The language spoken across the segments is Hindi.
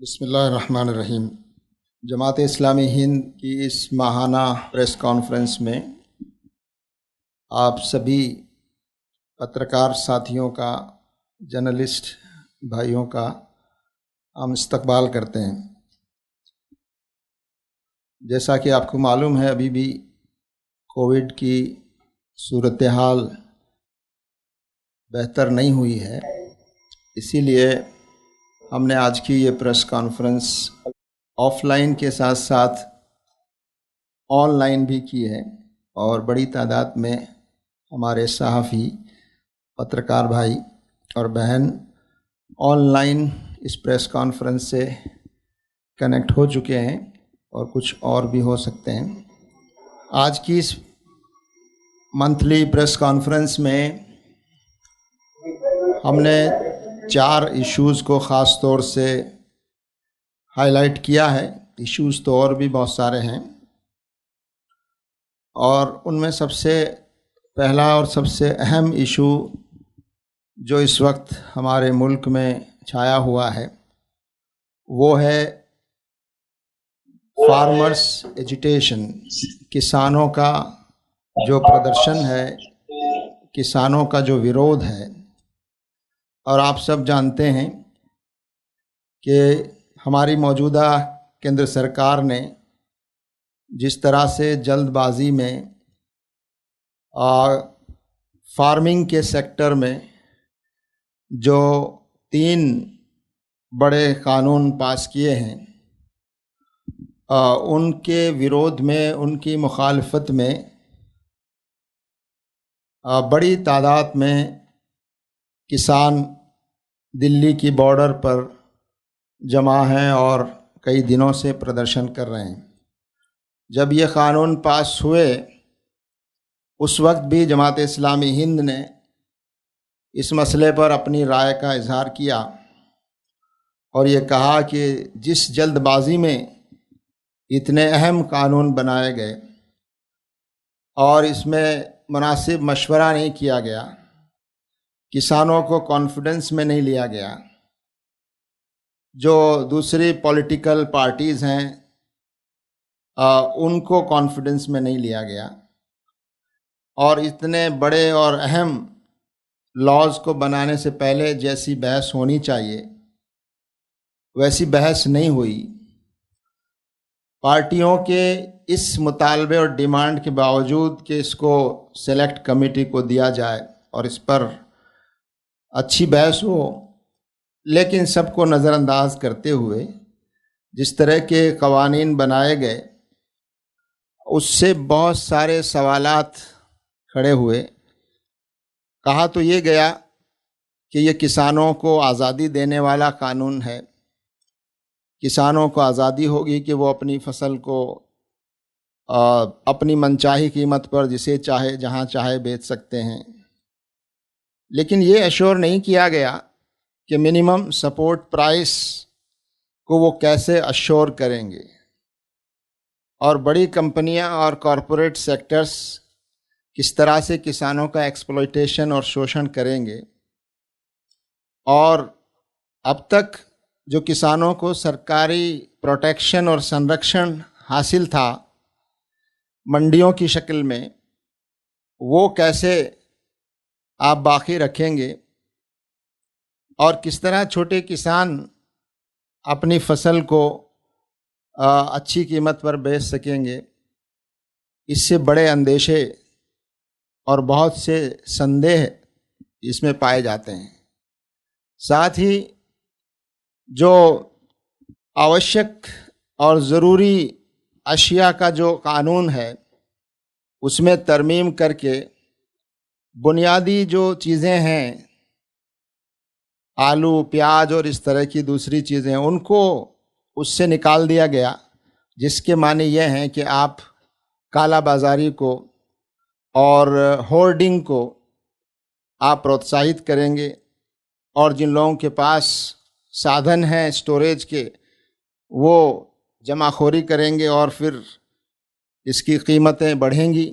बिस्मिल्लाहिर्रहमानिर्रहीम। जमात इस्लामी हिंद की इस माहाना प्रेस कॉन्फ्रेंस में आप सभी पत्रकार साथियों का, जर्नलिस्ट भाइयों का हम इस्तकबाल करते हैं। जैसा कि आपको मालूम है, अभी भी कोविड की सूरत हाल बेहतर नहीं हुई है, इसीलिए हमने आज की ये प्रेस कॉन्फ्रेंस ऑफलाइन के साथ साथ ऑनलाइन भी की है और बड़ी तादाद में हमारे सहाफ़ी, पत्रकार भाई और बहन ऑनलाइन इस प्रेस कॉन्फ्रेंस से कनेक्ट हो चुके हैं और कुछ और भी हो सकते हैं। आज की इस मंथली प्रेस कॉन्फ्रेंस में हमने 4 इश्यूज़ को ख़ास तौर से हाईलाइट किया है। इश्यूज़ तो और भी बहुत सारे हैं और उनमें सबसे पहला और सबसे अहम इशू जो इस वक्त हमारे मुल्क में छाया हुआ है वो है फार्मर्स एजिटेशन। किसानों का जो प्रदर्शन है, किसानों का जो विरोध है। और आप सब जानते हैं कि हमारी मौजूदा केंद्र सरकार ने जिस तरह से जल्दबाजी में फार्मिंग के सेक्टर में जो 3 बड़े कानून पास किए हैं, उनके विरोध में, उनकी मुखालफत में बड़ी तादाद में किसान दिल्ली की बॉर्डर पर जमा हैं और कई दिनों से प्रदर्शन कर रहे हैं। जब ये क़ानून पास हुए उस वक्त भी जमात इस्लामी हिंद ने इस मसले पर अपनी राय का इजहार किया और ये कहा कि जिस जल्दबाजी में इतने अहम कानून बनाए गए और इसमें मुनासिब मशवरा नहीं किया गया, किसानों को कॉन्फिडेंस में नहीं लिया गया, जो दूसरी पॉलिटिकल पार्टीज़ हैं उनको कॉन्फिडेंस में नहीं लिया गया और इतने बड़े और अहम लॉज को बनाने से पहले जैसी बहस होनी चाहिए वैसी बहस नहीं हुई। पार्टियों के इस मुतालबे और डिमांड के बावजूद कि इसको सेलेक्ट कमेटी को दिया जाए और इस पर अच्छी बहस हो, लेकिन सबको नज़रअंदाज करते हुए जिस तरह के कवानीन बनाए गए उससे बहुत सारे सवालात खड़े हुए। कहा तो ये गया कि ये किसानों को आज़ादी देने वाला कानून है, किसानों को आज़ादी होगी कि वो अपनी फसल को अपनी मनचाही कीमत पर जिसे चाहे जहाँ चाहे बेच सकते हैं, लेकिन ये अश्योर नहीं किया गया कि मिनिमम सपोर्ट प्राइस को वो कैसे अश्योर करेंगे और बड़ी कंपनियां और कॉरपोरेट सेक्टर्स किस तरह से किसानों का एक्सप्लॉयटेशन और शोषण करेंगे। और अब तक जो किसानों को सरकारी प्रोटेक्शन और संरक्षण हासिल था मंडियों की शक्ल में, वो कैसे आप बाकी रखेंगे और किस तरह छोटे किसान अपनी फसल को अच्छी कीमत पर बेच सकेंगे। इससे बड़े अंदेशे और बहुत से संदेह इसमें पाए जाते हैं। साथ ही जो आवश्यक और ज़रूरी अशिया का जो कानून है उसमें तरमीम करके बुनियादी जो चीज़ें हैं, आलू, प्याज और इस तरह की दूसरी चीज़ें, उनको उससे निकाल दिया गया, जिसके माने यह हैं कि आप काला बाज़ारी को और होर्डिंग को आप प्रोत्साहित करेंगे और जिन लोगों के पास साधन हैं स्टोरेज के वो जमाखोरी करेंगे और फिर इसकी कीमतें बढ़ेंगी।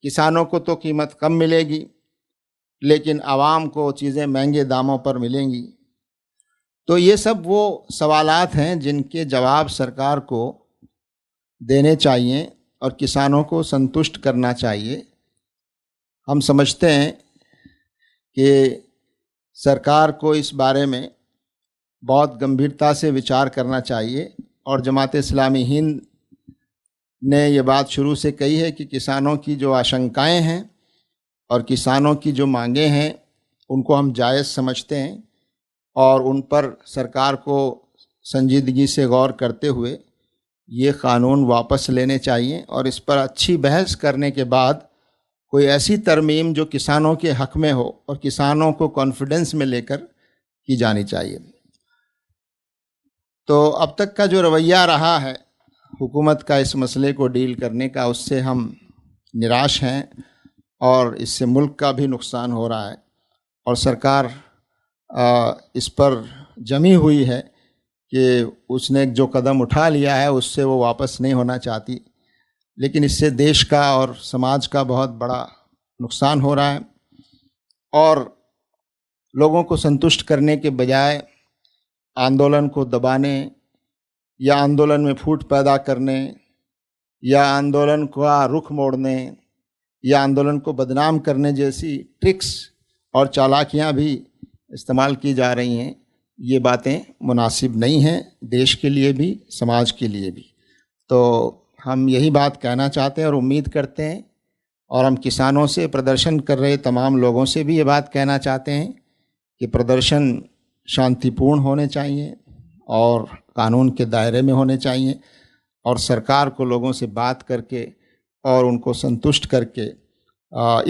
किसानों को तो कीमत कम मिलेगी लेकिन आवाम को चीज़ें महंगे दामों पर मिलेंगी। तो ये सब वो सवालात हैं जिनके जवाब सरकार को देने चाहिए और किसानों को संतुष्ट करना चाहिए। हम समझते हैं कि सरकार को इस बारे में बहुत गंभीरता से विचार करना चाहिए और जमात-ए इस्लामी हिंद ने ये बात शुरू से कही है कि किसानों की जो आशंकाएं हैं और किसानों की जो मांगें हैं उनको हम जायज़ समझते हैं और उन पर सरकार को संजीदगी से गौर करते हुए ये कानून वापस लेने चाहिए और इस पर अच्छी बहस करने के बाद कोई ऐसी तरमीम जो किसानों के हक़ में हो और किसानों को कॉन्फिडेंस में लेकर की जानी चाहिए। तो अब तक का जो रवैया रहा है हुकूमत का इस मसले को डील करने का, उससे हम निराश हैं और इससे मुल्क का भी नुकसान हो रहा है और सरकार इस पर जमी हुई है कि उसने जो कदम उठा लिया है उससे वो वापस नहीं होना चाहती, लेकिन इससे देश का और समाज का बहुत बड़ा नुकसान हो रहा है और लोगों को संतुष्ट करने के बजाय आंदोलन को दबाने या आंदोलन में फूट पैदा करने या आंदोलन का रुख मोड़ने या आंदोलन को बदनाम करने जैसी ट्रिक्स और चालाकियां भी इस्तेमाल की जा रही हैं। ये बातें मुनासिब नहीं हैं देश के लिए भी, समाज के लिए भी। तो हम यही बात कहना चाहते हैं और उम्मीद करते हैं और हम किसानों से, प्रदर्शन कर रहे तमाम लोगों से भी ये बात कहना चाहते हैं कि प्रदर्शन शांतिपूर्ण होने चाहिए और कानून के दायरे में होने चाहिए और सरकार को लोगों से बात करके और उनको संतुष्ट करके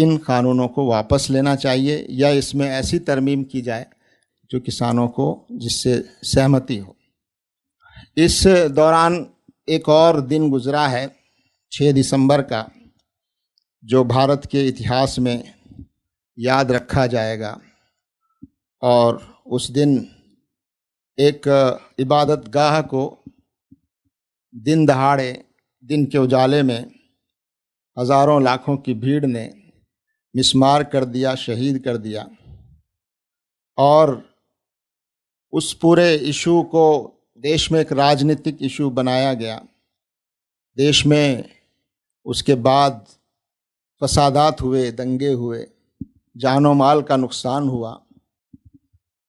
इन कानूनों को वापस लेना चाहिए या इसमें ऐसी तरमीम की जाए जो किसानों को जिससे सहमति हो। इस दौरान एक और दिन गुजरा है 6 दिसंबर का, जो भारत के इतिहास में याद रखा जाएगा और उस दिन एक इबादत गाह को दिन दहाड़े, दिन के उजाले में हज़ारों लाखों की भीड़ ने मिस्मार कर दिया, शहीद कर दिया और उस पूरे इशू को देश में एक राजनीतिक इशू बनाया गया। देश में उसके बाद फसादात हुए, दंगे हुए, जानो माल का नुकसान हुआ।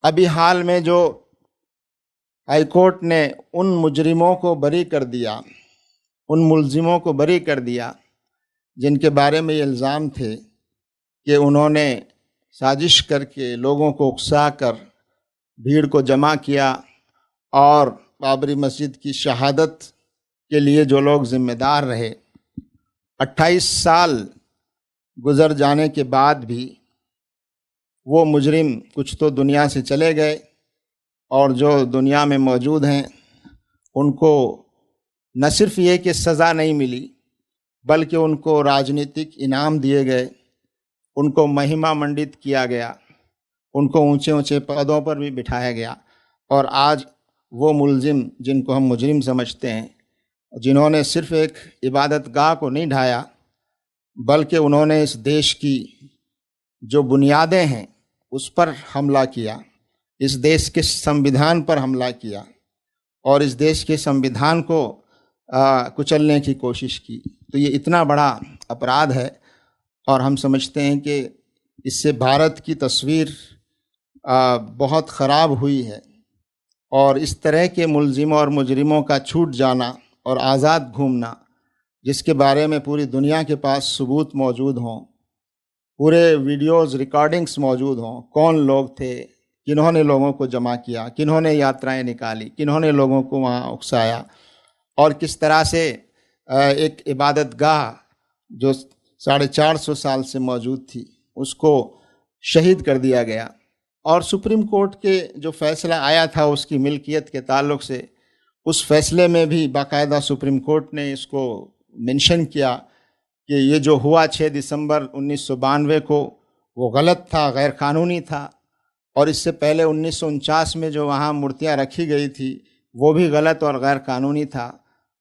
अभी हाल में जो हाई कोर्ट ने उन मुजरिमों को बरी कर दिया, उन मुलजिमों को बरी कर दिया जिनके बारे में ये इल्ज़ाम थे कि उन्होंने साजिश करके लोगों को उकसा कर भीड़ को जमा किया और बाबरी मस्जिद की शहादत के लिए जो लोग ज़िम्मेदार रहे, 28 साल गुज़र जाने के बाद भी वो मुजरिम कुछ तो दुनिया से चले गए और जो दुनिया में मौजूद हैं उनको न सिर्फ ये कि सज़ा नहीं मिली बल्कि उनको राजनीतिक इनाम दिए गए, उनको महिमा मंडित किया गया, उनको ऊंचे ऊंचे पदों पर भी बिठाया गया। और आज वो मुलजिम जिनको हम मुजरिम समझते हैं, जिन्होंने सिर्फ एक इबादत गाह को नहीं ढाया बल्कि उन्होंने इस देश की जो बुनियादें हैं उस पर हमला किया, इस देश के संविधान पर हमला किया और इस देश के संविधान को कुचलने की कोशिश की, तो ये इतना बड़ा अपराध है और हम समझते हैं कि इससे भारत की तस्वीर बहुत ख़राब हुई है और इस तरह के मुलजिमों और मुजरिमों का छूट जाना और आज़ाद घूमना, जिसके बारे में पूरी दुनिया के पास सबूत मौजूद हों, पूरे वीडियोज़ रिकॉर्डिंग्स मौजूद हों, कौन लोग थे, किन्होंने लोगों को जमा किया, किन्होंने यात्राएं निकाली, किन्होंने लोगों को वहाँ उकसाया और किस तरह से एक इबादत गाह जो 450 साल से मौजूद थी उसको शहीद कर दिया गया। और सुप्रीम कोर्ट के जो फैसला आया था उसकी मिल्कियत के ताल्लुक़ से, उस फैसले में भी बाकायदा सुप्रीम कोर्ट ने इसको मेंशन किया कि ये जो हुआ 6 दिसंबर 1992 को वो गलत था, गैर कानूनी था और इससे पहले 1949 में जो वहाँ मूर्तियाँ रखी गई थी वो भी गलत और गैर कानूनी था।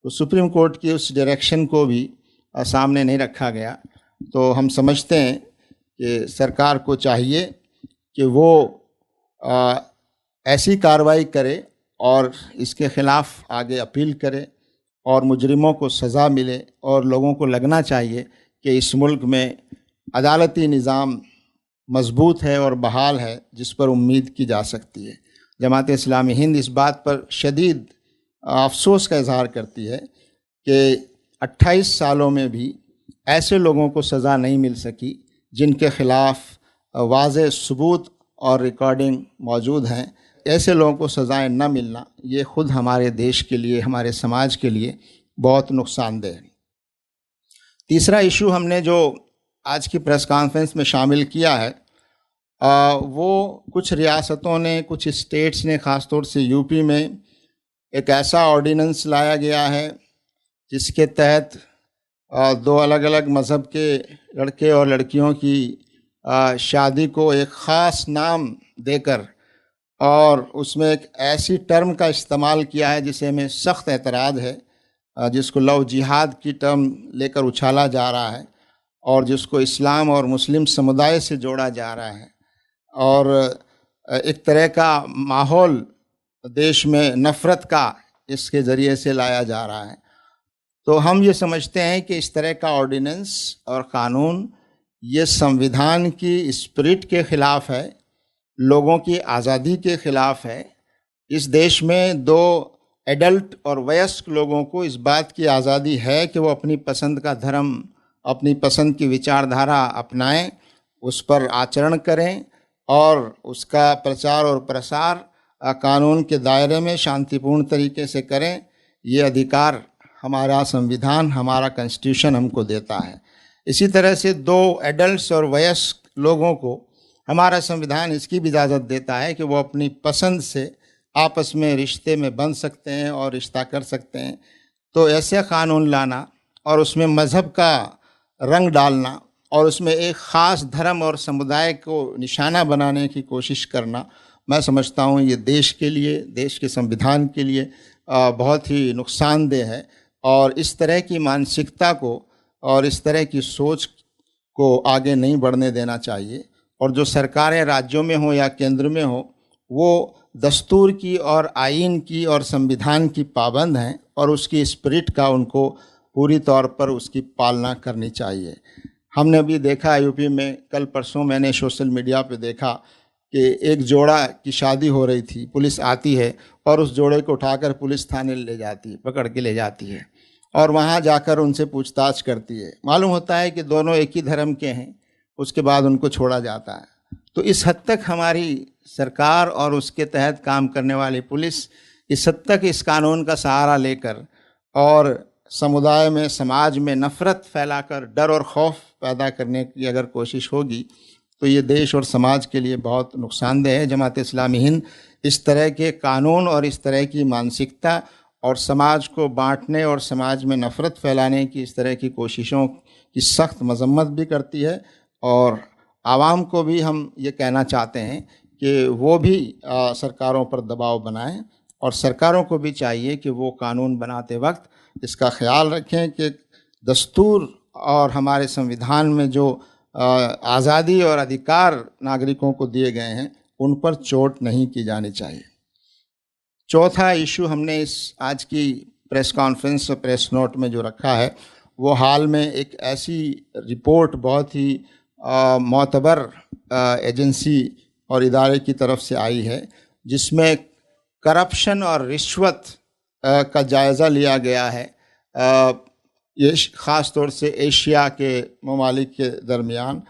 तो सुप्रीम कोर्ट की उस डायरेक्शन को भी सामने नहीं रखा गया। तो हम समझते हैं कि सरकार को चाहिए कि वो ऐसी कार्रवाई करे और इसके ख़िलाफ़ आगे अपील करे और मुजरिमों को सज़ा मिले और लोगों को लगना चाहिए कि इस मुल्क में अदालती निज़ाम मजबूत है और बहाल है, जिस पर उम्मीद की जा सकती है। जमात इस्लामी हिंद इस बात पर शदीद अफसोस का इजहार करती है कि 28 सालों में भी ऐसे लोगों को सज़ा नहीं मिल सकी जिनके ख़िलाफ़ वाज़ेह सबूत और रिकॉर्डिंग मौजूद हैं। ऐसे लोगों को सज़ाएं न मिलना ये ख़ुद हमारे देश के लिए, हमारे समाज के लिए बहुत नुकसानदेह है। तीसरा इशू हमने जो आज की प्रेस कॉन्फ्रेंस में शामिल किया है, वो कुछ रियासतों ने, कुछ स्टेट्स ने, ख़ास तौर से यूपी में एक ऐसा ऑर्डिनेंस लाया गया है जिसके तहत दो अलग अलग मज़हब के लड़के और लड़कियों की शादी को एक ख़ास नाम देकर और उसमें एक ऐसी टर्म का इस्तेमाल किया है जिसे हमें सख्त एतराज़ है, जिसको लव जिहाद की टर्म लेकर उछाला जा रहा है और जिसको इस्लाम और मुस्लिम समुदाय से जोड़ा जा रहा है और एक तरह का माहौल देश में नफ़रत का इसके ज़रिए से लाया जा रहा है। तो हम ये समझते हैं कि इस तरह का ऑर्डिनेंस और क़ानून ये संविधान की स्पिरिट के ख़िलाफ़ है, लोगों की आज़ादी के ख़िलाफ़ है। इस देश में दो एडल्ट और वयस्क लोगों को इस बात की आज़ादी है कि वो अपनी पसंद का धर्म, अपनी पसंद की विचारधारा अपनाएं, उस पर आचरण करें और उसका प्रचार और प्रसार कानून के दायरे में शांतिपूर्ण तरीके से करें। ये अधिकार हमारा संविधान, हमारा कॉन्स्टिट्यूशन हमको देता है। इसी तरह से दो एडल्ट्स और वयस्क लोगों को हमारा संविधान इसकी भी इजाज़त देता है कि वो अपनी पसंद से आपस में रिश्ते में बंध सकते हैं और रिश्ता कर सकते हैं। तो ऐसे कानून लाना और उसमें मज़हब का रंग डालना और उसमें एक ख़ास धर्म और समुदाय को निशाना बनाने की कोशिश करना, मैं समझता हूँ ये देश के लिए, देश के संविधान के लिए बहुत ही नुकसानदेह है। और इस तरह की मानसिकता को और इस तरह की सोच को आगे नहीं बढ़ने देना चाहिए। और जो सरकारें राज्यों में हो या केंद्र में हो, वो दस्तूर की और आइन की और संविधान की पाबंद हैं और उसकी स्पिरिट का उनको पूरी तौर पर उसकी पालना करनी चाहिए। हमने भी देखा यूपी में, कल परसों मैंने सोशल मीडिया पे देखा कि एक जोड़ा की शादी हो रही थी, पुलिस आती है और उस जोड़े को उठाकर पुलिस थाने ले जाती है, पकड़ के ले जाती है और वहाँ जाकर उनसे पूछताछ करती है। मालूम होता है कि दोनों एक ही धर्म के हैं, उसके बाद उनको छोड़ा जाता है। तो इस हद तक हमारी सरकार और उसके तहत काम करने वाली पुलिस इस हद तक इस कानून का सहारा लेकर और समुदाय में, समाज में नफ़रत फैलाकर डर और खौफ पैदा करने की अगर कोशिश होगी तो ये देश और समाज के लिए बहुत नुकसानदेह है। जमात इस्लामी हिंद इस तरह के कानून और इस तरह की मानसिकता और समाज को बांटने और समाज में नफ़रत फैलाने की इस तरह की कोशिशों की सख्त मजम्मत भी करती है। और आवाम को भी हम ये कहना चाहते हैं कि वो भी सरकारों पर दबाव बनाएं और सरकारों को भी चाहिए कि वो कानून बनाते वक्त इसका ख्याल रखें कि दस्तूर और हमारे संविधान में जो आज़ादी और अधिकार नागरिकों को दिए गए हैं उन पर चोट नहीं की जानी चाहिए। चौथा इशू हमने इस आज की प्रेस कॉन्फ्रेंस और प्रेस नोट में जो रखा है वो हाल में एक ऐसी रिपोर्ट बहुत ही मोतबर एजेंसी और इदारे की तरफ से आई है जिसमें करप्शन और रिश्वत का जायज़ा लिया गया है, ये ख़ास तौर से एशिया के ममालिक के दरमियान।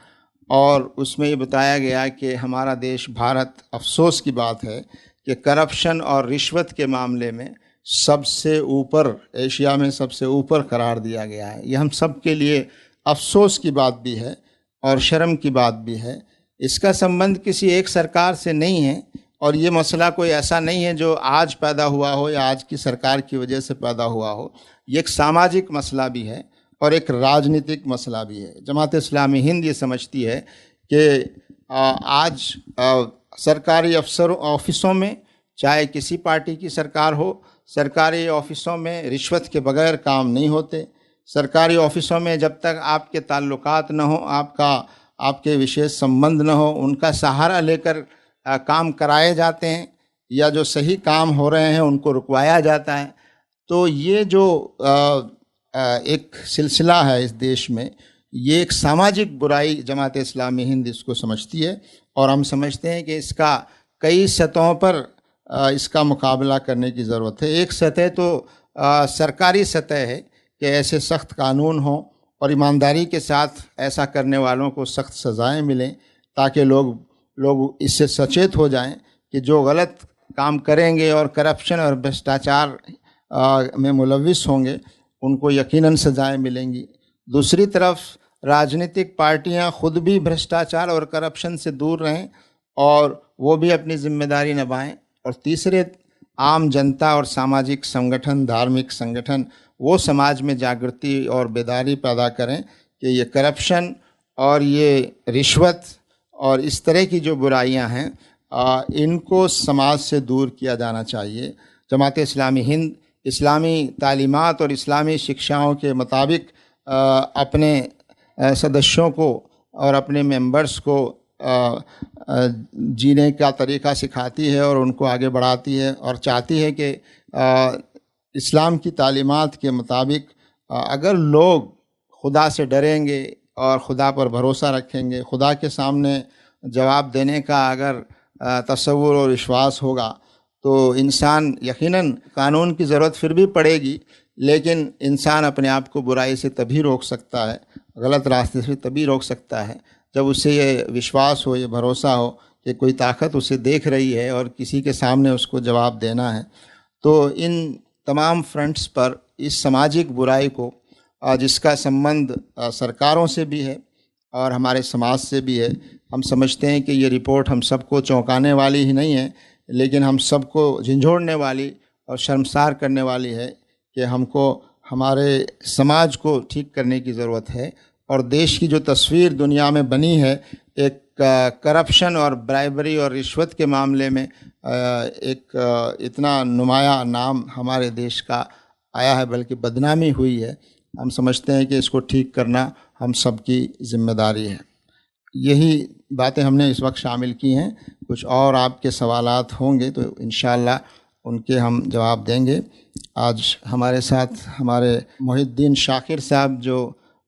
और उसमें ये बताया गया कि हमारा देश भारत, अफसोस की बात है कि करप्शन और रिश्वत के मामले में सबसे ऊपर, एशिया में सबसे ऊपर करार दिया गया है। ये हम सब के लिए अफसोस की बात भी है और शर्म की बात भी है। इसका संबंध किसी एक सरकार से नहीं है और ये मसला कोई ऐसा नहीं है जो आज पैदा हुआ हो या आज की सरकार की वजह से पैदा हुआ हो। ये एक सामाजिक मसला भी है और एक राजनीतिक मसला भी है। जमात इस्लामी हिंद ये समझती है कि आज सरकारी ऑफिसों में, चाहे किसी पार्टी की सरकार हो, सरकारी ऑफिसों में रिश्वत के बगैर काम नहीं होते। सरकारी ऑफिसों में जब तक आपके ताल्लुकात न हो, आपके विशेष संबंध न हो, उनका सहारा लेकर काम कराए जाते हैं। या जो सही काम हो रहे हैं उनको रुकवाया जाता है। तो ये जो एक सिलसिला है इस देश में, ये एक सामाजिक बुराई जमात इस्लामी हिंद इसको समझती है, और हम समझते हैं कि इसका कई सतहों पर इसका मुकाबला करने की ज़रूरत है। एक सतह तो सरकारी सतह है कि ऐसे सख्त कानून हों और ईमानदारी के साथ ऐसा करने वालों को सख्त सज़ाएं मिलें, ताकि लोग इससे सचेत हो जाएं कि जो गलत काम करेंगे और करप्शन और भ्रष्टाचार में मुलविस होंगे उनको यकीनन सज़ाएं मिलेंगी। दूसरी तरफ राजनीतिक पार्टियां खुद भी भ्रष्टाचार और करप्शन से दूर रहें और वो भी अपनी जिम्मेदारी निभाएं। और तीसरे, आम जनता और सामाजिक संगठन, धार्मिक संगठन वो समाज में जागृति और बेदारी पैदा करें कि ये करप्शन और ये रिश्वत और इस तरह की जो बुराइयां हैं इनको समाज से दूर किया जाना चाहिए। जमात इस्लामी हिंद इस्लामी तालीमात और इस्लामी शिक्षाओं के मुताबिक अपने सदस्यों को और अपने मेंबर्स को जीने का तरीक़ा सिखाती है और उनको आगे बढ़ाती है, और चाहती है कि इस्लाम की तालीमात के मुताबिक अगर लोग खुदा से डरेंगे और खुदा पर भरोसा रखेंगे, खुदा के सामने जवाब देने का अगर तसव्वुर और विश्वास होगा, तो इंसान यकीनन कानून की ज़रूरत फिर भी पड़ेगी, लेकिन इंसान अपने आप को बुराई से तभी रोक सकता है, गलत रास्ते से तभी रोक सकता है जब उसे ये विश्वास हो, ये भरोसा हो कि कोई ताकत उसे देख रही है और किसी के सामने उसको जवाब देना है। तो इन तमाम फ्रंट्स पर इस सामाजिक बुराई को, जिसका संबंध सरकारों से भी है और हमारे समाज से भी है, हम समझते हैं कि ये रिपोर्ट हम सबको चौंकाने वाली ही नहीं है, लेकिन हम सबको झंझोड़ने वाली और शर्मसार करने वाली है कि हमको हमारे समाज को ठीक करने की ज़रूरत है। और देश की जो तस्वीर दुनिया में बनी है, एक करप्शन और ब्राइबरी और रिश्वत के मामले में एक इतना नुमाया नाम हमारे देश का आया है, बल्कि बदनामी हुई है। हम समझते हैं कि इसको ठीक करना हम सबकी ज़िम्मेदारी है। यही बातें हमने इस वक्त शामिल की हैं। कुछ और आपके सवालात होंगे तो इंशाअल्लाह उनके हम जवाब देंगे। आज हमारे साथ हमारे मोहिद्दीन शाकिर साहब जो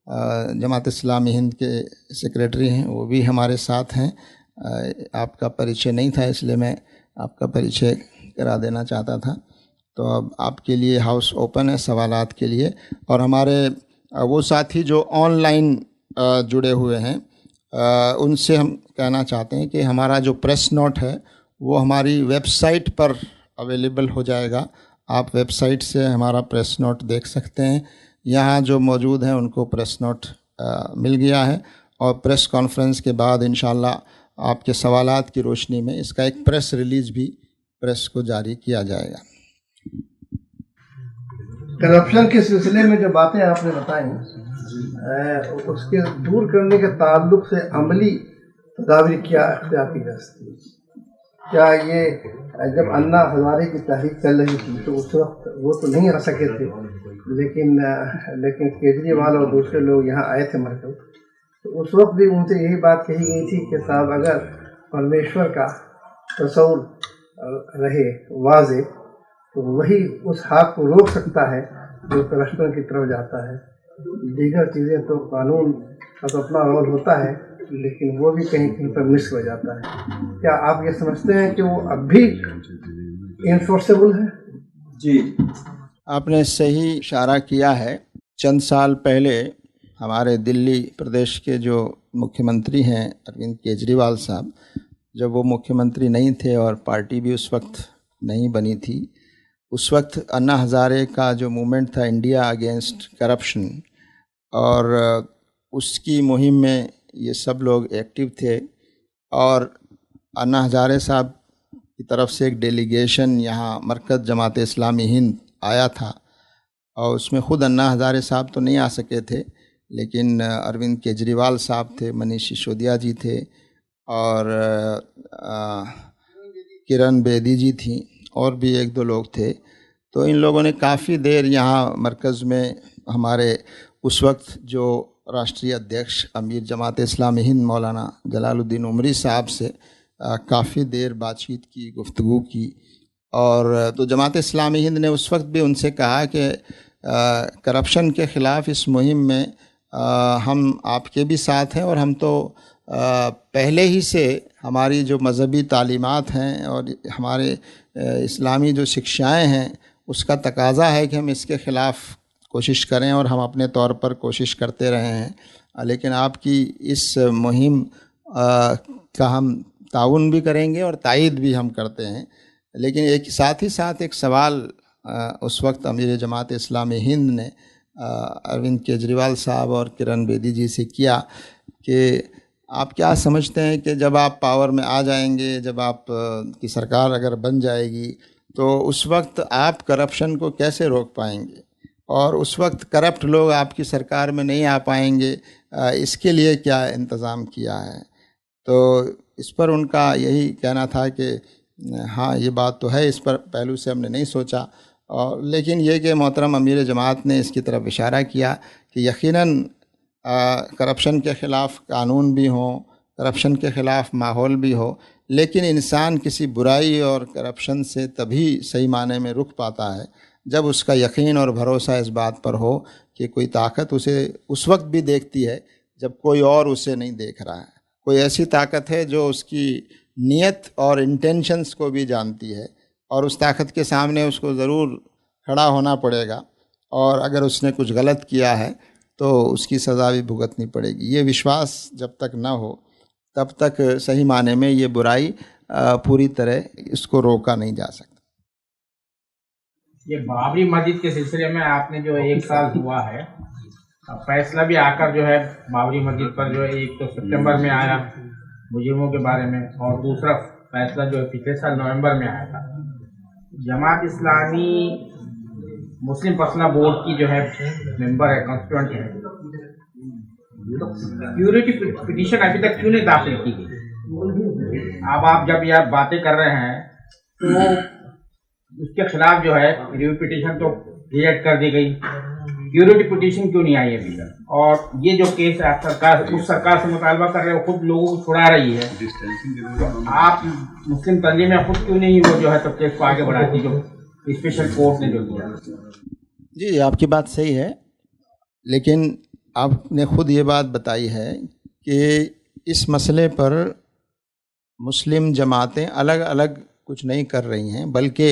जमात इस्लामी हिंद के सेक्रेटरी हैं, वो भी हमारे साथ हैं। आपका परिचय नहीं था, इसलिए मैं आपका परिचय करा देना चाहता था। तो अब आपके लिए हाउस ओपन है सवालात के लिए। और हमारे वो साथी जो ऑनलाइन जुड़े हुए हैं, उनसे हम कहना चाहते हैं कि हमारा जो प्रेस नोट है वो हमारी वेबसाइट पर अवेलेबल हो जाएगा। आप वेबसाइट से हमारा प्रेस नोट देख सकते हैं। यहाँ जो मौजूद हैं उनको प्रेस नोट मिल गया है, और प्रेस कॉन्फ्रेंस के बाद इंशाअल्लाह आपके सवालात की रोशनी में इसका एक प्रेस रिलीज़ भी प्रेस को जारी किया जाएगा। करप्शन के सिलसिले में जो बातें आपने बताई, उसके दूर करने के ताल्लुक से अमली तदाबीर क्या अख्तियार की जा सकती है? क्या ये जब अन्ना हज़ारे की तहरीक चल रही थी तो उस वक्त वो तो नहीं आ सके थे, लेकिन केजरीवाल और दूसरे लोग यहाँ आए थे मरकज़, तो उस वक्त भी उनसे यही बात कही गई थी कि साहब अगर परमेश्वर का तसव्वुर रहे वाज़े तो वही उस हाथ को रोक सकता है जो करप्शन की तरफ जाता है। दीगर चीज़ें तो कानून का तो अपना रोल होता है, लेकिन वो भी कहीं कहीं पर मिस हो जाता है। क्या आप ये समझते हैं कि वो अब भी इन्फोर्सेबल है? जी, आपने सही इशारा किया है। चंद साल पहले हमारे दिल्ली प्रदेश के जो मुख्यमंत्री हैं अरविंद केजरीवाल साहब, जब वो मुख्यमंत्री नहीं थे और पार्टी भी उस वक्त नहीं बनी थी, उस वक्त अन्ना हज़ारे का जो मूवमेंट था इंडिया अगेंस्ट करप्शन, और उसकी मुहिम में ये सब लोग एक्टिव थे। और अन्ना हज़ारे साहब की तरफ से एक डेलीगेशन यहाँ मरकज़ जमात इस्लामी हिंद आया था, और उसमें ख़ुद अन्ना हज़ारे साहब तो नहीं आ सके थे, लेकिन अरविंद केजरीवाल साहब थे, मनीष सिसोदिया जी थे, और किरण बेदी जी थी, और भी एक दो लोग थे। तो इन लोगों ने काफ़ी देर यहाँ मरकज़ में हमारे उस वक्त जो राष्ट्रीय अध्यक्ष अमीर जमात इस्लामी हिंद मौलाना जलालुद्दीन उमरी साहब से काफ़ी देर बातचीत की, गुफ्तगू की। और तो जमात इस्लामी हिंद ने उस वक्त भी उनसे कहा कि करप्शन के ख़िलाफ़ इस मुहिम में हम आपके भी साथ हैं, और हम तो पहले ही से हमारी जो मज़हबी तालीमात हैं और हमारे इस्लामी जो शिक्षाएं हैं उसका तकाज़ा है कि हम इसके ख़िलाफ़ कोशिश करें, और हम अपने तौर पर कोशिश करते रहे हैं। लेकिन आपकी इस मुहिम का हम ताउन भी करेंगे और तायद भी हम करते हैं। लेकिन एक साथ ही साथ एक सवाल उस वक्त अमीर जमात इस्लामी हिंद ने अरविंद केजरीवाल साहब और किरण बेदी जी से किया कि आप क्या समझते हैं कि जब आप पावर में आ जाएंगे, जब आप की सरकार अगर बन जाएगी, तो उस वक्त आप करप्शन को कैसे रोक पाएंगे, और उस वक्त करप्ट लोग आपकी सरकार में नहीं आ पाएंगे, इसके लिए क्या इंतज़ाम किया है। तो इस पर उनका यही कहना था कि हाँ, ये बात तो है, इस पर पहलू से हमने नहीं सोचा। और लेकिन ये कि मोहतरम अमीर जमात ने इसकी तरफ इशारा किया कि यकीनन करप्शन के ख़िलाफ़ कानून भी हो, करप्शन के ख़िलाफ़ माहौल भी हो, लेकिन इंसान किसी बुराई और करप्शन से तभी सही माने में रुक पाता है जब उसका यकीन और भरोसा इस बात पर हो कि कोई ताकत उसे उस वक्त भी देखती है जब कोई और उसे नहीं देख रहा है। कोई ऐसी ताकत है जो उसकी नीयत और इंटेंशंस को भी जानती है, और उस ताकत के सामने उसको ज़रूर खड़ा होना पड़ेगा, और अगर उसने कुछ गलत किया है तो उसकी सज़ा भी भुगतनी पड़ेगी। ये विश्वास जब तक ना हो तब तक सही माने में ये बुराई पूरी तरह इसको रोका नहीं जा सकता। ये बाबरी मस्जिद के सिलसिले में आपने जो 1 साल हुआ है, फैसला भी आकर जो है बाबरी मस्जिद पर जो है 1 तो सितंबर में आया मुजरिमों के बारे में, और दूसरा फैसला जो है पिछले साल नवंबर में आया था। जमात इस्लामी मुस्लिम पर्सनल बोर्ड की जो है मेंबर है, कॉन्स्टिट्यूएंट है, तो प्यूरिटी पिटीशन अभी तक क्यों नहीं दाखिल की गई? अब आप जब यह बातें कर रहे हैं तो उसके खिलाफ जो है रिव्यू पिटीशन तो रिजेक्ट कर दी गई, प्यूरिटी पिटीशन क्यों नहीं आई अभी तक? और ये जो केस है सरकार उस सरकार से मुतालबा कर रहे हो, खुद लोगों को छुड़ा रही है, तो आप मुस्लिम तंजीमें खुद क्यों नहीं वो जो है तो केस को आगे बढ़ाती जो स्पेशल कोर्ट ने जो किया? जी, आपकी बात सही है, लेकिन आपने खुद ये बात बताई है कि इस मसले पर मुस्लिम जमातें अलग अलग कुछ नहीं कर रही हैं, बल्कि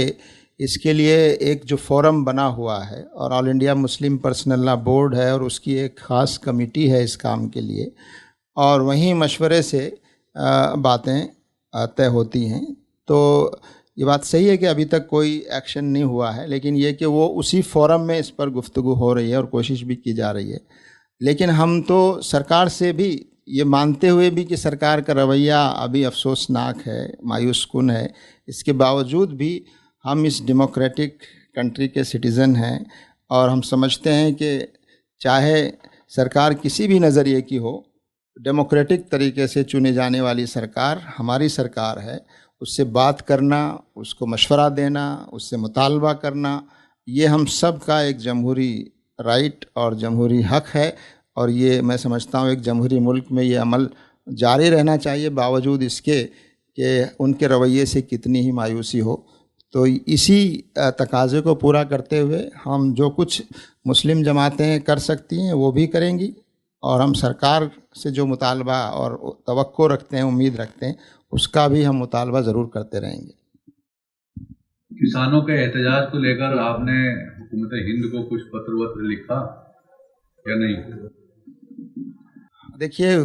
इसके लिए एक जो फोरम बना हुआ है और all India Muslim personal law board है, और उसकी एक ख़ास कमेटी है इस काम के लिए, और वहीं मशवरे से बातें तय होती हैं। तो ये बात सही है कि अभी तक कोई एक्शन नहीं हुआ है, लेकिन ये कि वो उसी फोरम में इस पर गुफ्तगू हो रही है और कोशिश भी की जा रही है। लेकिन हम तो सरकार से भी ये मानते हुए भी कि सरकार का रवैया अभी अफसोसनाक है, मायूस कुन है, इसके बावजूद भी हम इस डेमोक्रेटिक कंट्री के सिटीज़न हैं, और हम समझते हैं कि चाहे सरकार किसी भी नज़रिए की हो, डेमोक्रेटिक तरीके से चुनी जाने वाली सरकार हमारी सरकार है। उससे बात करना, उसको मशवरा देना, उससे मुतालबा करना, ये हम सब का एक जमहूरी राइट और जमहूरी हक है, और ये मैं समझता हूँ एक जमहूरी मुल्क में ये अमल जारी रहना चाहिए, बावजूद इसके कि उनके रवैये से कितनी ही मायूसी हो। तो इसी तकाज़े को पूरा करते हुए हम जो कुछ मुस्लिम जमातें कर सकती हैं वो भी करेंगी, और हम सरकार से जो मुतालबा और तवक्को रखते हैं, उम्मीद रखते हैं, उसका भी हम मुतालबा ज़रूर करते रहेंगे। किसानों के एहतजाज को लेकर आपने हुकूमत हिंद को कुछ पत्र वत्र लिखा या नहीं? देखिए,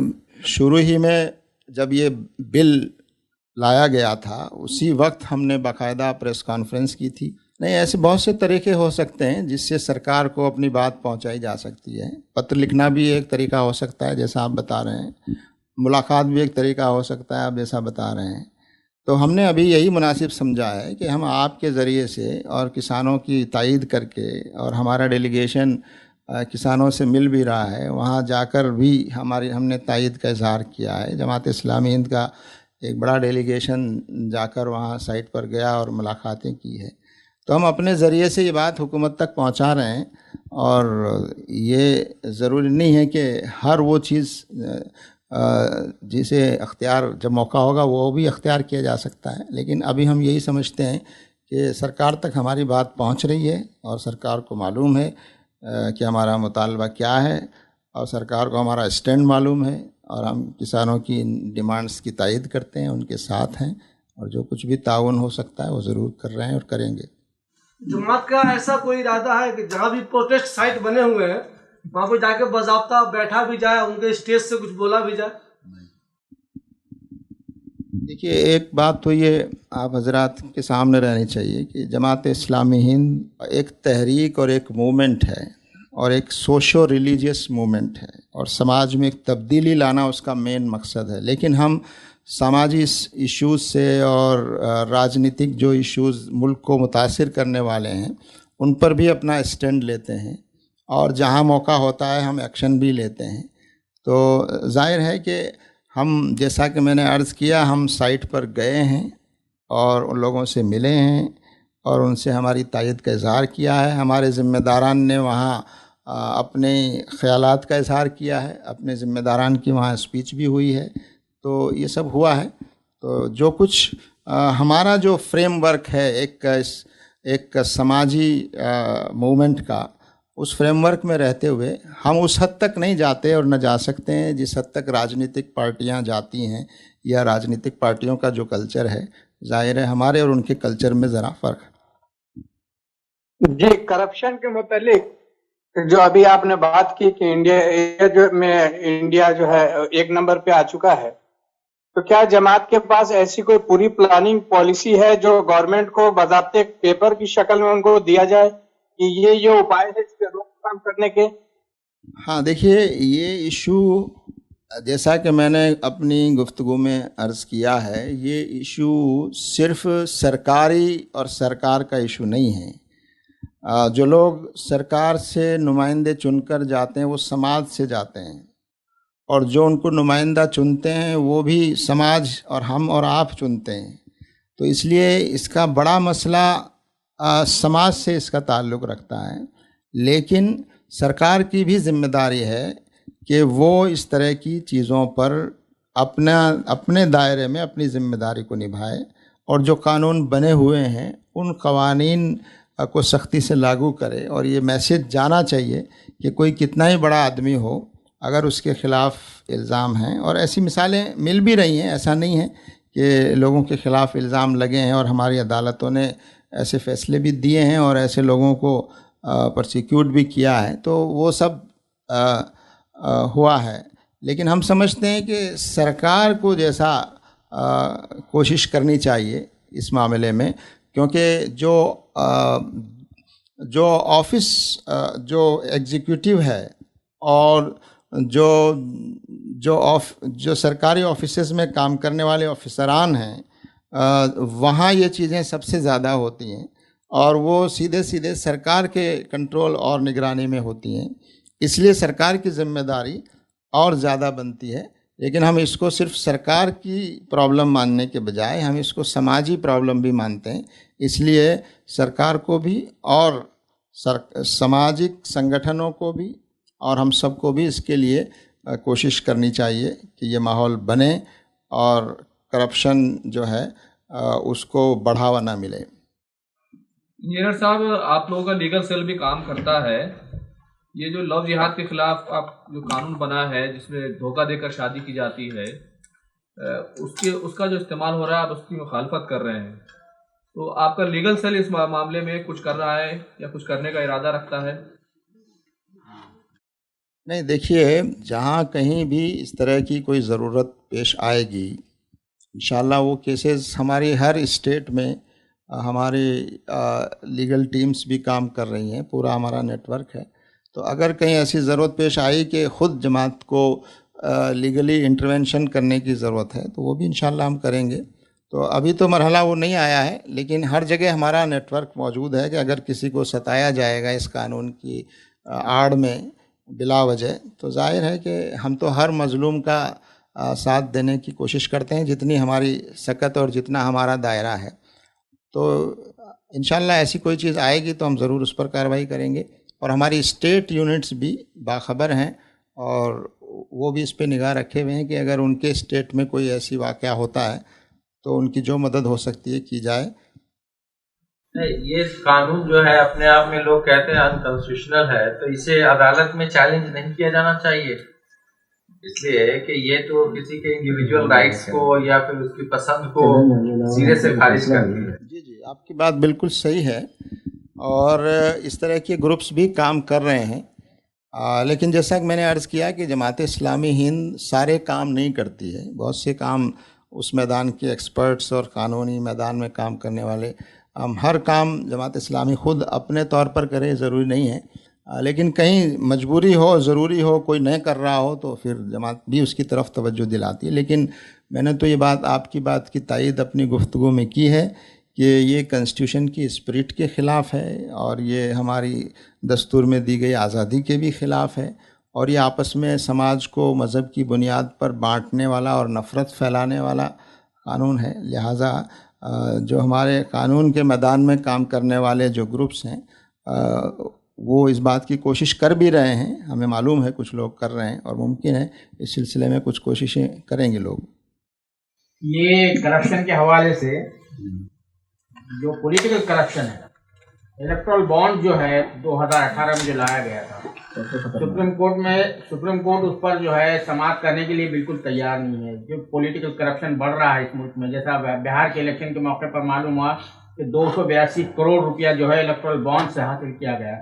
शुरू ही में जब ये बिल लाया गया था उसी वक्त हमने बाकायदा प्रेस कॉन्फ्रेंस की थी। नहीं, ऐसे बहुत से तरीके हो सकते हैं जिससे सरकार को अपनी बात पहुंचाई जा सकती है। पत्र लिखना भी एक तरीका हो सकता है जैसा आप बता रहे हैं, मुलाकात भी एक तरीका हो सकता है आप जैसा बता रहे हैं। तो हमने अभी यही मुनासिब समझा है कि हम आपके ज़रिए से और किसानों की तायीद करके, और हमारा डेलीगेशन किसानों से मिल भी रहा है, वहाँ जाकर भी हमने तायीद का इजहार किया है। जमात इस्लामी हिंद का एक बड़ा डेलीगेशन जाकर वहाँ साइट पर गया और मुलाकातें की है। तो हम अपने ज़रिए से ये बात हुकूमत तक पहुँचा रहे हैं, और ये ज़रूरी नहीं है कि हर वो चीज़ जिसे अख्तियार जब मौका होगा वो भी अख्तियार किया जा सकता है। लेकिन अभी हम यही समझते हैं कि सरकार तक हमारी बात पहुंच रही है और सरकार को मालूम है कि हमारा मुतालबा क्या है और सरकार को हमारा स्टैंड मालूम है और हम किसानों की डिमांड्स की तायद करते हैं, उनके साथ हैं और जो कुछ भी ताउन हो सकता है वो ज़रूर कर रहे हैं और करेंगे। जमात का ऐसा कोई इरादा है कि जहाँ भी प्रोटेस्ट साइट बने हुए हैं वहाँ पर जाके बाज़ाब्ता बैठा भी जाए, उनके स्टेज से कुछ बोला भी जाए? देखिए, एक बात तो ये आप हजरात के सामने रहनी चाहिए कि जमात इस्लामी हिंद एक तहरीक और एक मूवमेंट है और एक सोशो रिलीजियस मूवमेंट है और समाज में एक तब्दीली लाना उसका मेन मकसद है। लेकिन हम समाजी इश्यूज़ से और राजनीतिक जो इश्यूज़ मुल्क को मुतासिर करने वाले हैं उन पर भी अपना स्टैंड लेते हैं और जहां मौका होता है हम एक्शन भी लेते हैं। तो जाहिर है कि हम, जैसा कि मैंने अर्ज़ किया, हम साइट पर गए हैं और उन लोगों से मिले हैं और उनसे हमारी तायद का इज़हार किया है। हमारे ज़िम्मेदारान ने वहाँ अपने ख़यालात का इज़हार किया है, अपने ज़िम्मेदारान की वहाँ स्पीच भी हुई है। तो ये सब हुआ है। तो जो कुछ हमारा जो फ्रेमवर्क है एक समाजी मूवमेंट का, उस फ्रेमवर्क में रहते हुए हम उस हद तक नहीं जाते और न जा सकते हैं जिस हद तक राजनीतिक पार्टियां जाती हैं या राजनीतिक पार्टियों का जो कल्चर है, जाहिर है हमारे और उनके कल्चर में ज़रा फ़र्क है। जी, करप्शन के मुतालिक जो अभी आपने बात की कि इंडिया जो है 1 नंबर पे आ चुका है, तो क्या जमात के पास ऐसी कोई पूरी प्लानिंग पॉलिसी है जो गवर्नमेंट को बाज़ाब्ते पेपर की शक्ल में उनको दिया जाए कि ये उपाय है इसके रोकथाम करने के? हाँ, देखिए, ये इशू जैसा कि मैंने अपनी गुफ्तगू में अर्ज़ किया है, ये इशू सिर्फ सरकारी और सरकार का इशू नहीं है। जो लोग सरकार से नुमाइंदे चुनकर जाते हैं वो समाज से जाते हैं और जो उनको नुमाइंदा चुनते हैं वो भी समाज और हम और आप चुनते हैं। तो इसलिए इसका बड़ा मसला समाज से इसका ताल्लुक़ रखता है। लेकिन सरकार की भी ज़िम्मेदारी है कि वो इस तरह की चीज़ों पर अपने दायरे में अपनी ज़िम्मेदारी को निभाए और जो कानून बने हुए हैं उन कवानीन को सख्ती से लागू करे। और ये मैसेज जाना चाहिए कि कोई कितना ही बड़ा आदमी हो, अगर उसके ख़िलाफ़ इल्ज़ाम हैं, और ऐसी मिसालें मिल भी रही हैं, ऐसा नहीं है कि लोगों के ख़िलाफ़ इल्ज़ाम लगे हैं और हमारी अदालतों ने ऐसे फ़ैसले भी दिए हैं और ऐसे लोगों को प्रोसिक्यूट भी किया है, तो वो सब हुआ है। लेकिन हम समझते हैं कि सरकार को जैसा कोशिश करनी चाहिए इस मामले में, क्योंकि जो ऑफिस जो एग्जीक्यूटिव है और जो सरकारी ऑफिसेज में काम करने वाले ऑफिसरान हैं, वहाँ ये चीज़ें सबसे ज़्यादा होती हैं और वो सीधे सीधे सरकार के कंट्रोल और निगरानी में होती हैं। इसलिए सरकार की ज़िम्मेदारी और ज़्यादा बनती है। लेकिन हम इसको सिर्फ सरकार की प्रॉब्लम मानने के बजाय हम इसको समाजी प्रॉब्लम भी मानते हैं। इसलिए सरकार को भी और सामाजिक संगठनों को भी और हम सबको भी इसके लिए कोशिश करनी चाहिए कि ये माहौल बने और करप्शन जो है उसको बढ़ावा ना मिले। इंजीनियर साहब, आप लोगों का लीगल सेल भी काम करता है। ये जो लव जिहाद के खिलाफ आप जो कानून बना है जिसमें धोखा देकर शादी की जाती है, उसका जो इस्तेमाल हो रहा है आप उसकी मुखालफत कर रहे हैं, तो आपका लीगल सेल इस मामले में कुछ कर रहा है या कुछ करने का इरादा रखता है? नहीं, देखिए, जहाँ कहीं भी इस तरह की कोई ज़रूरत पेश आएगी, इंशाल्लाह वो केसेस हमारी हर स्टेट में हमारी लीगल टीम्स भी काम कर रही हैं, पूरा हमारा नेटवर्क है। तो अगर कहीं ऐसी ज़रूरत पेश आई कि ख़ुद जमात को लीगली इंटरवेंशन करने की ज़रूरत है, तो वो भी इंशाल्लाह हम करेंगे। तो अभी तो मरहला वो नहीं आया है, लेकिन हर जगह हमारा नेटवर्क मौजूद है कि अगर किसी को सताया जाएगा इस कानून की आड़ में बिला वजह, तो जाहिर है कि हम तो हर मज़लूम का साथ देने की कोशिश करते हैं जितनी हमारी सकत और जितना हमारा दायरा है। तो इंशाल्लाह ऐसी कोई चीज़ आएगी तो हम ज़रूर उस पर कार्रवाई करेंगे और हमारी स्टेट यूनिट्स भी बाखबर हैं और वो भी इस पे निगाह रखे हुए हैं कि अगर उनके स्टेट में कोई ऐसी वाक़या होता है तो उनकी जो मदद हो सकती है की जाए। नहीं, ये कानून जो है अपने आप में लोग कहते हैं अनकॉन्स्टिट्यूशनल है, तो इसे अदालत में चैलेंज नहीं किया जाना चाहिए, इसलिए कि ये तो किसी के इंडिविजुअल राइट्स को या फिर उसकी पसंद को सिरे से खारिज करती है। जी जी, आपकी बात बिल्कुल सही है और इस तरह के ग्रुप्स भी काम कर रहे हैं। लेकिन जैसा कि मैंने अर्ज़ किया कि जमात इस्लामी हिंद सारे काम नहीं करती है, बहुत से काम उस मैदान के एक्सपर्ट्स और क़ानूनी मैदान में काम करने वाले हर काम जमात इस्लामी ख़ुद अपने तौर पर करे ज़रूरी नहीं है, लेकिन कहीं मजबूरी हो, ज़रूरी हो, कोई नहीं कर रहा हो तो फिर जमात भी उसकी तरफ तवज्जो दिलाती है। लेकिन मैंने तो ये बात आपकी बात की तायीद अपनी गुफ्तगू में की है कि ये कॉन्स्टिट्यूशन की स्पिरिट के ख़िलाफ़ है और ये हमारी दस्तूर में दी गई आज़ादी के भी ख़िलाफ़ है और ये आपस में समाज को मज़हब की बुनियाद पर बांटने वाला और नफ़रत फैलाने वाला कानून है। लिहाजा जो हमारे कानून के मैदान में काम करने वाले जो ग्रुप्स हैं वो इस बात की कोशिश कर भी रहे हैं, हमें मालूम है कुछ लोग कर रहे हैं और मुमकिन है इस सिलसिले में कुछ कोशिशें करेंगे लोग। ये करप्शन के हवाले से जो पॉलिटिकल करप्शन है, इलेक्टोरल बॉन्ड जो है 2018 में जो लाया गया था, सुप्रीम कोर्ट उस पर जो है समाप्त करने के लिए बिल्कुल तैयार नहीं है। जो पॉलिटिकल करप्शन बढ़ रहा है इस मुल्क में, जैसा बिहार के इलेक्शन के मौके पर मालूम हुआ कि 282 करोड़ रुपया जो है इलेक्टोरल बॉन्ड से हासिल किया गया,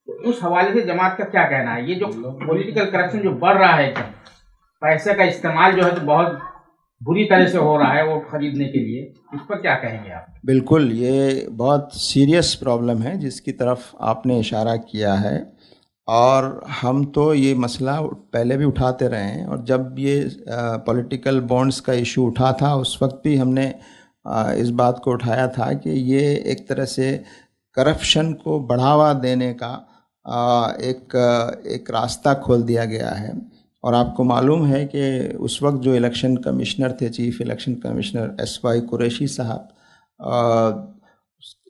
तो उस हवाले से जमात का क्या कहना है? ये जो पॉलिटिकल करप्शन जो बढ़ रहा है, पैसे का इस्तेमाल जो है तो बहुत बुरी तरह से हो रहा है वोट खरीदने के लिए, इस पर क्या कहेंगे आप? बिल्कुल, ये बहुत सीरियस प्रॉब्लम है जिसकी तरफ आपने इशारा किया है और हम तो ये मसला पहले भी उठाते रहे हैं और जब ये पॉलिटिकल बॉन्ड्स का इशू उठा था उस वक्त भी हमने इस बात को उठाया था कि ये एक तरह से करप्शन को बढ़ावा देने का एक रास्ता खोल दिया गया है। और आपको मालूम है कि उस वक्त जो इलेक्शन कमिश्नर थे, chief election commissioner SY Qureshi साहब,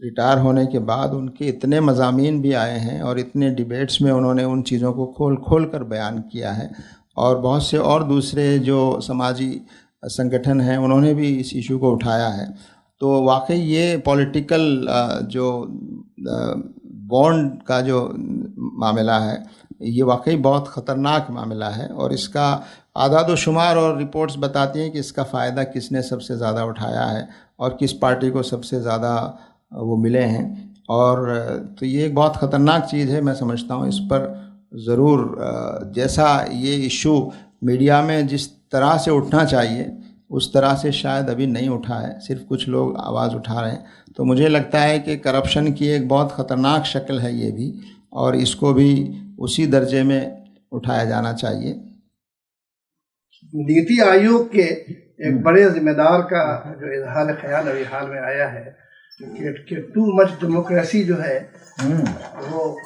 रिटायर होने के बाद उनके इतने मज़ामीन भी आए हैं और इतने डिबेट्स में उन्होंने उन चीज़ों को खोल कर बयान किया है और बहुत से और दूसरे जो समाजी संगठन हैं उन्होंने भी इस इशू को उठाया है। तो वाकई ये पॉलिटिकल जो बॉन्ड का जो मामला है ये वाकई बहुत ख़तरनाक मामला है और इसका आदाद व शुमार और रिपोर्ट्स बताती हैं कि इसका फ़ायदा किसने सबसे ज़्यादा उठाया है और किस पार्टी को सबसे ज़्यादा वो मिले हैं। और तो ये एक बहुत ख़तरनाक चीज़ है। मैं समझता हूँ इस पर ज़रूर जैसा ये इशू मीडिया में जिस तरह से उठना चाहिए उस तरह से शायद अभी नहीं उठा है, सिर्फ कुछ लोग आवाज़ उठा रहे हैं। तो मुझे लगता है कि करप्शन की एक बहुत ख़तरनाक शक्ल है ये भी और इसको भी उसी दर्जे में उठाया जाना चाहिए। नीति आयोग के एक बड़े जिम्मेदार का जो इजहार ख्याल अभी हाल में आया है कि टू मच डेमोक्रेसी जो है वो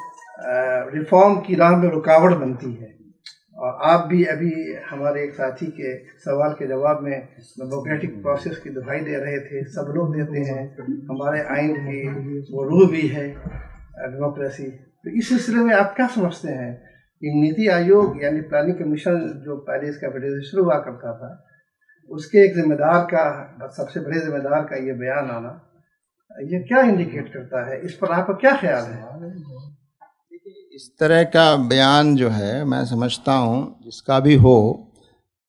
रिफॉर्म की राह में रुकावट बनती है। और आप भी अभी हमारे एक साथी के सवाल के जवाब में डेमोक्रेटिक प्रोसेस की दुहाई दे रहे थे। सब लोग देते हैं, हमारे आइन की वो रूह भी है डेमोक्रेसी। तो इस सिलसिले में आप क्या समझते हैं कि नीति आयोग यानी प्लानिंग कमीशन जो पहले इसका रजिस्टर हुआ करता था उसके एक जिम्मेदार का, सबसे बड़े जिम्मेदार का ये बयान आना, ये क्या इंडिकेट करता है? इस पर आपका क्या ख्याल है? इस तरह का बयान जो है मैं समझता हूँ जिसका भी हो,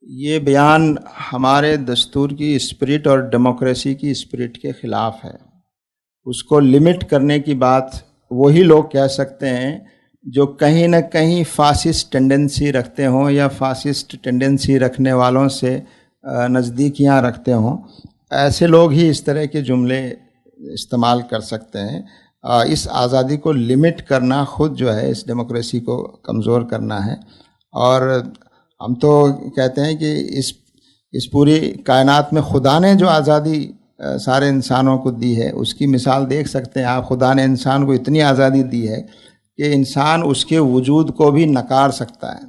ये बयान हमारे दस्तूर की स्पिरिट और डेमोक्रेसी की स्पिरिट के ख़िलाफ़ है। उसको लिमिट करने की बात वही लोग कह सकते हैं जो कहीं ना कहीं फासिस्ट टेंडेंसी रखते हों या फासिस्ट टेंडेंसी रखने वालों से नज़दीकियाँ रखते हों। ऐसे लोग ही इस तरह के जुमले इस्तेमाल कर सकते हैं। इस आज़ादी को लिमिट करना खुद जो है इस डेमोक्रेसी को कमज़ोर करना है। और हम तो कहते हैं कि इस पूरी कायनात में खुदा ने जो आज़ादी सारे इंसानों को दी है उसकी मिसाल देख सकते हैं आप। खुदा ने इंसान को इतनी आज़ादी दी है कि इंसान उसके वजूद को भी नकार सकता है।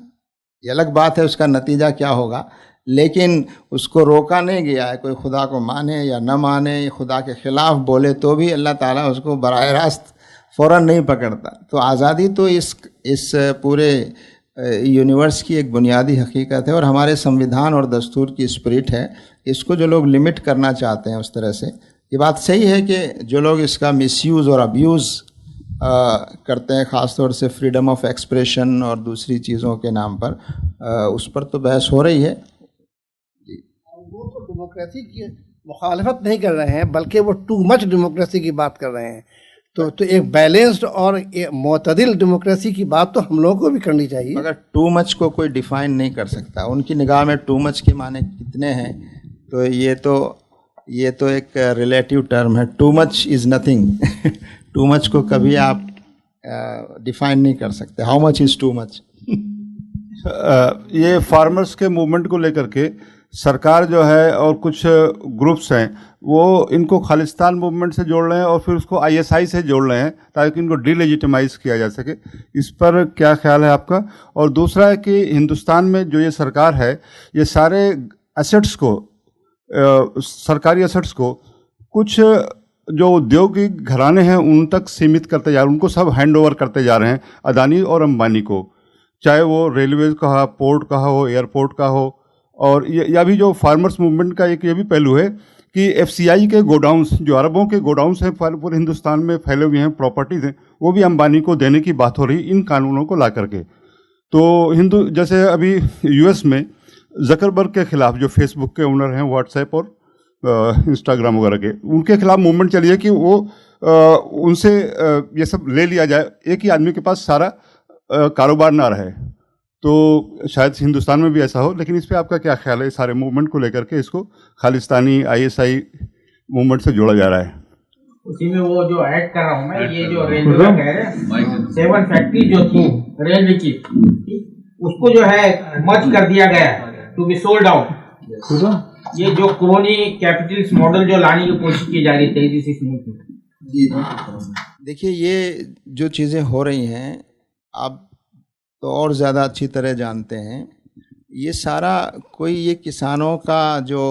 ये अलग बात है उसका नतीजा क्या होगा, लेकिन उसको रोका नहीं गया है। कोई खुदा को माने या न माने, खुदा के ख़िलाफ़ बोले तो भी अल्लाह ताला उसको बराह रास्त फ़ौरन नहीं पकड़ता। तो आज़ादी तो इस पूरे यूनिवर्स की एक बुनियादी हकीकत है और हमारे संविधान और दस्तूर की स्पिरिट है। इसको जो लोग लिमिट करना चाहते हैं उस तरह से, ये बात सही है कि जो लोग इसका मिसयूज़ और अब्यूज़ करते हैं, ख़ास तौर से फ्रीडम ऑफ एक्सप्रेशन और दूसरी चीज़ों के नाम पर, उस पर तो बहस हो रही है। वो तो डेमोक्रेसी की मुखालफत नहीं कर रहे हैं, बल्कि वो टू मच डेमोक्रेसी की बात कर रहे हैं। तो एक बैलेंस्ड और मोतदिल डेमोक्रेसी की बात तो हम लोगों को भी करनी चाहिए। मगर टू मच को कोई डिफाइन नहीं कर सकता। उनकी निगाह में टू मच के माने कितने हैं, तो ये तो एक रिलेटिव टर्म है। Too much is nothing. Too much को कभी आप डिफाइन नहीं कर सकते। How much is too much. ये फार्मर्स के मूवमेंट को लेकर के सरकार जो है और कुछ ग्रुप्स हैं वो इनको खालिस्तान मूवमेंट से जोड़ रहे हैं और फिर उसको आईएसआई से जोड़ रहे हैं ताकि इनको डिलेजिटिमाइज किया जा सके। इस पर क्या ख्याल है आपका? और दूसरा है कि हिंदुस्तान में जो ये सरकार है, ये सारे एसेट्स को, सरकारी एसेट्स को कुछ जो औद्योगिक घराने हैं उन तक सीमित करते जा रहे हैं, उनको सब हैंड ओवर करते जा रहे हैं अदानी और अंबानी को, चाहे वो रेलवे का, पोर्ट का हो, एयरपोर्ट का हो। और ये अभी जो फार्मर्स मूवमेंट का एक ये भी पहलू है कि एफसीआई के गोडाउंस, जो अरबों के गोडाउंस हैं पूरे हिंदुस्तान में फैले हुए हैं, प्रॉपर्टीज़ हैं, वो भी अंबानी को देने की बात हो रही इन कानूनों को ला करके। तो जैसे अभी यूएस में जकरबर्ग के खिलाफ, जो फेसबुक के ओनर हैं, व्हाट्सएप और इंस्टाग्राम वगैरह के, उनके खिलाफ मूवमेंट चली है कि वो उनसे ये सब ले लिया जाए, एक ही आदमी के पास सारा कारोबार ना रहे। तो शायद हिंदुस्तान में भी ऐसा हो, लेकिन इस पे आपका क्या ख्याल है? सारे मूवमेंट को लेकर के इसको खालिस्तानी आईएसआई मूवमेंट से जोड़ा जा रहा है। उसी में वो जो ऐड कर रहा हूँ मैं, ये जो रेलवे का कह रहे हैं 7 फैक्ट्री जो थी रेलवे की, उसको जो है मर्ज कर दिया गया है टू बी सोल्ड आउट। ये जो क्रोनी कैपिटलिस्ट मॉडल जो लाने की कोशिश की जा रही तेजी से इस मुल्क में। देखिए, ये जो चीज़ें हो रही हैं आप तो और ज़्यादा अच्छी तरह जानते हैं। ये सारा ये किसानों का जो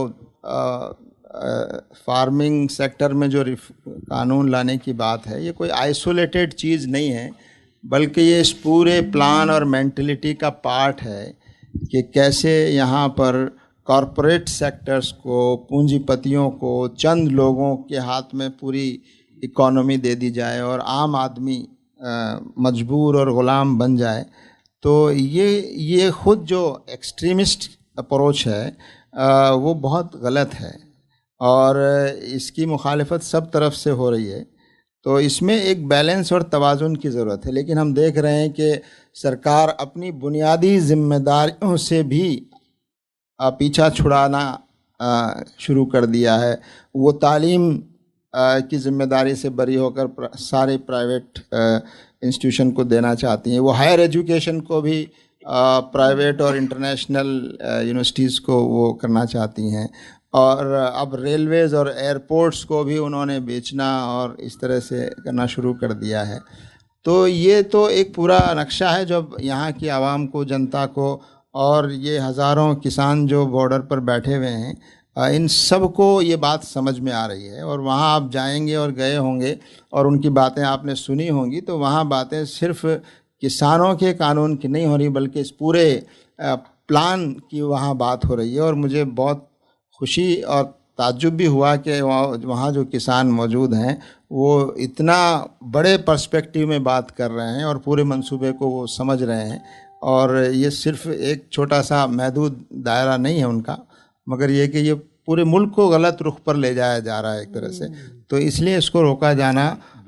फार्मिंग सेक्टर में जो कानून लाने की बात है, ये कोई आइसोलेटेड चीज़ नहीं है, बल्कि ये इस पूरे प्लान और मेंटलिटी का पार्ट है कि कैसे यहाँ पर कॉरपोरेट सेक्टर्स को, पूंजीपतियों को, चंद लोगों के हाथ में पूरी इकोनॉमी दे दी जाए और आम आदमी मजबूर और ग़ुलाम बन जाए। तो ये ख़ुद जो एक्सट्रीमिस्ट अप्रोच है वो बहुत गलत है और इसकी मुखालिफत सब तरफ से हो रही है। तो इसमें एक बैलेंस और तवाज़ुन की ज़रूरत है। लेकिन हम देख रहे हैं कि सरकार अपनी बुनियादी ज़िम्मेदारियों से भी पीछा छुड़ाना शुरू कर दिया है। वो तालीम की ज़िम्मेदारी से बरी होकर सारे प्राइवेट इंस्टीट्यूशन को देना चाहती हैं। वो हायर एजुकेशन को भी प्राइवेट और इंटरनेशनल यूनिवर्सिटीज़ को वो करना चाहती हैं। और अब रेलवेज़ और एयरपोर्ट्स को भी उन्होंने बेचना और इस तरह से करना शुरू कर दिया है। तो ये तो एक पूरा नक्शा है जो यहाँ की आवाम को, जनता को और ये हज़ारों किसान जो बॉर्डर पर बैठे हुए हैं, इन सब को ये बात समझ में आ रही है। और वहाँ आप जाएंगे और गए होंगे और उनकी बातें आपने सुनी होंगी, तो वहाँ बातें सिर्फ किसानों के कानून की नहीं हो रही, बल्कि इस पूरे प्लान की वहाँ बात हो रही है। और मुझे बहुत खुशी और ताज्जुब भी हुआ कि वहाँ जो किसान मौजूद हैं वो इतना बड़े पर्सपेक्टिव में बात कर रहे हैं और पूरे मंसूबे को वो समझ रहे हैं। और ये सिर्फ एक छोटा सा महदूद दायरा नहीं है उनका, मगर ये कि ये पूरे मुल्क को गलत रुख पर ले जाया जा रहा है एक तरह से। तो इसलिए इसको रोका जाना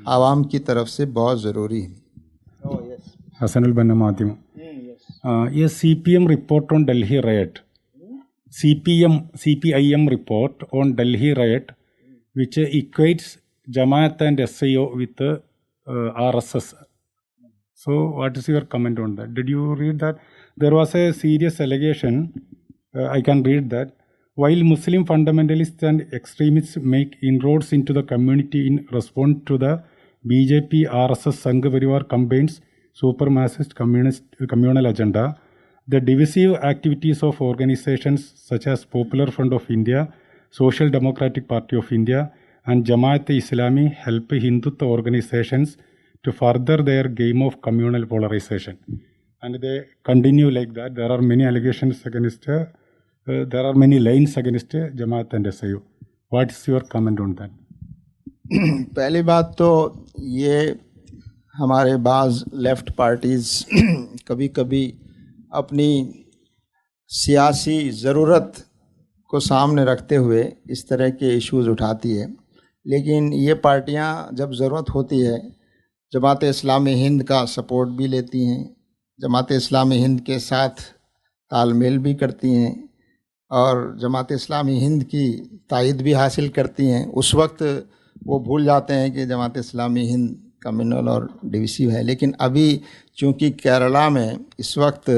आवाम की तरफ से बहुत ज़रूरी है। हसनुल बन्ना माध्यम, ये CPM report on Delhi right, CPIM report on Delhi riot, which equates Jamaat and SIO with RSS. So what is your comment on that? Did you read that? There was a serious allegation, I can read that, while Muslim fundamentalists and extremists make inroads into the community in response to the BJP RSS Sangh Parivar campaign's supremacist communal agenda, the divisive activities of organizations such as Popular Front of India, Social Democratic Party of India, and Jamaat-e-Islami help Hindutva organizations to further their game of communal polarization. and they continue like that. There are many allegations against, there are many lines against Jamaat and SIO. What is your comment on that? पहली बात तो ये हमारे बाज़ लेफ़्ट पार्टीज़ कभी कभी अपनी सियासी ज़रूरत को सामने रखते हुए इस तरह के इश्यूज़ उठाती है, लेकिन ये पार्टियां जब ज़रूरत होती है जमात इस्लामी हिंद का सपोर्ट भी लेती हैं, जमात इस्लामी हिंद के साथ तालमेल भी करती हैं और जमात इस्लामी हिंद की तायद भी हासिल करती हैं। उस वक्त वो भूल जाते हैं कि जमात इस्लामी हिंद कम्युनल और डिविसिव है। लेकिन अभी चूंकि केरला में इस वक्त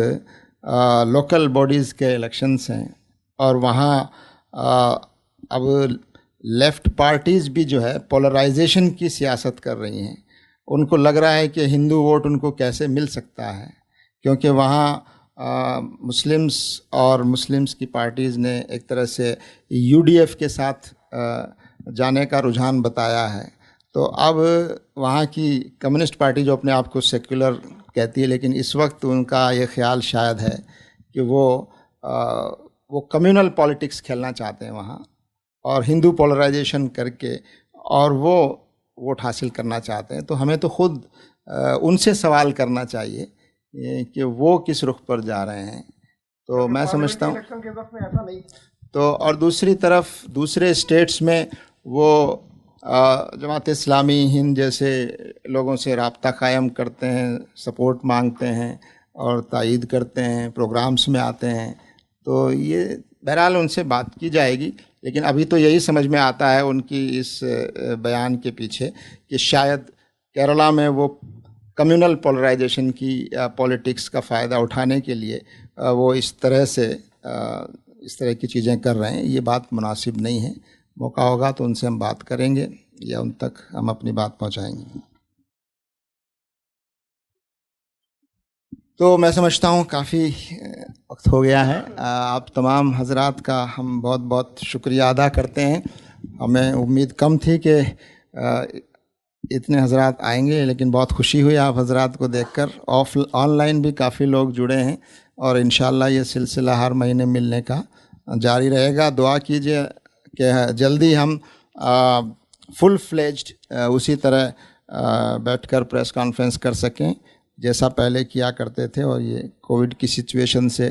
लोकल बॉडीज़ के इलेक्शंस हैं और वहाँ अब लेफ़्ट पार्टीज़ भी जो है पोलराइजेशन की सियासत कर रही हैं। उनको लग रहा है कि हिंदू वोट उनको कैसे मिल सकता है, क्योंकि वहाँ मुस्लिम्स की पार्टीज़ ने एक तरह से यूडीएफ के साथ जाने का रुझान बताया है। तो अब वहाँ की कम्युनिस्ट पार्टी जो अपने आप को सेक्युलर कहती है, लेकिन इस वक्त उनका ये ख्याल शायद है कि वो कम्युनल पॉलिटिक्स खेलना चाहते हैं वहाँ और हिंदू पोलराइजेशन करके और वो वोट हासिल करना चाहते हैं। तो हमें तो खुद उनसे सवाल करना चाहिए कि वो किस रुख पर जा रहे हैं। तो मैं समझता हूँ तो और दूसरी तरफ दूसरे स्टेट्स में वो जमात इस्लामी हिंद जैसे लोगों से राब्ता कायम करते हैं, सपोर्ट मांगते हैं और तायीद करते हैं, प्रोग्राम्स में आते हैं। तो ये बहरहाल उनसे बात की जाएगी, लेकिन अभी तो यही समझ में आता है उनकी इस बयान के पीछे कि शायद केरला में वो कम्युनल पोलराइजेशन की पॉलिटिक्स का फ़ायदा उठाने के लिए वो इस तरह की चीज़ें कर रहे हैं। ये बात मुनासिब नहीं है। मौका होगा तो उनसे हम बात करेंगे या उन तक हम अपनी बात पहुंचाएंगे। तो मैं समझता हूँ काफ़ी वक्त हो गया है। आप तमाम हजरात का हम बहुत बहुत शुक्रिया अदा करते हैं। हमें उम्मीद कम थी कि इतने हजरात आएंगे, लेकिन बहुत खुशी हुई आप हजरात को देखकर। ऑनलाइन भी काफ़ी लोग जुड़े हैं और इंशाअल्लाह ये सिलसिला हर महीने मिलने का जारी रहेगा। दुआ कीजिए कि जल्दी हम फुल फ्लेज्ड उसी तरह बैठकर प्रेस कॉन्फ्रेंस कर सकें जैसा पहले किया करते थे और ये कोविड की सिचुएशन से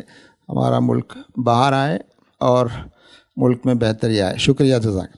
हमारा मुल्क बाहर आए और मुल्क में बेहतरी आए। शुक्रिया, जज़ाक।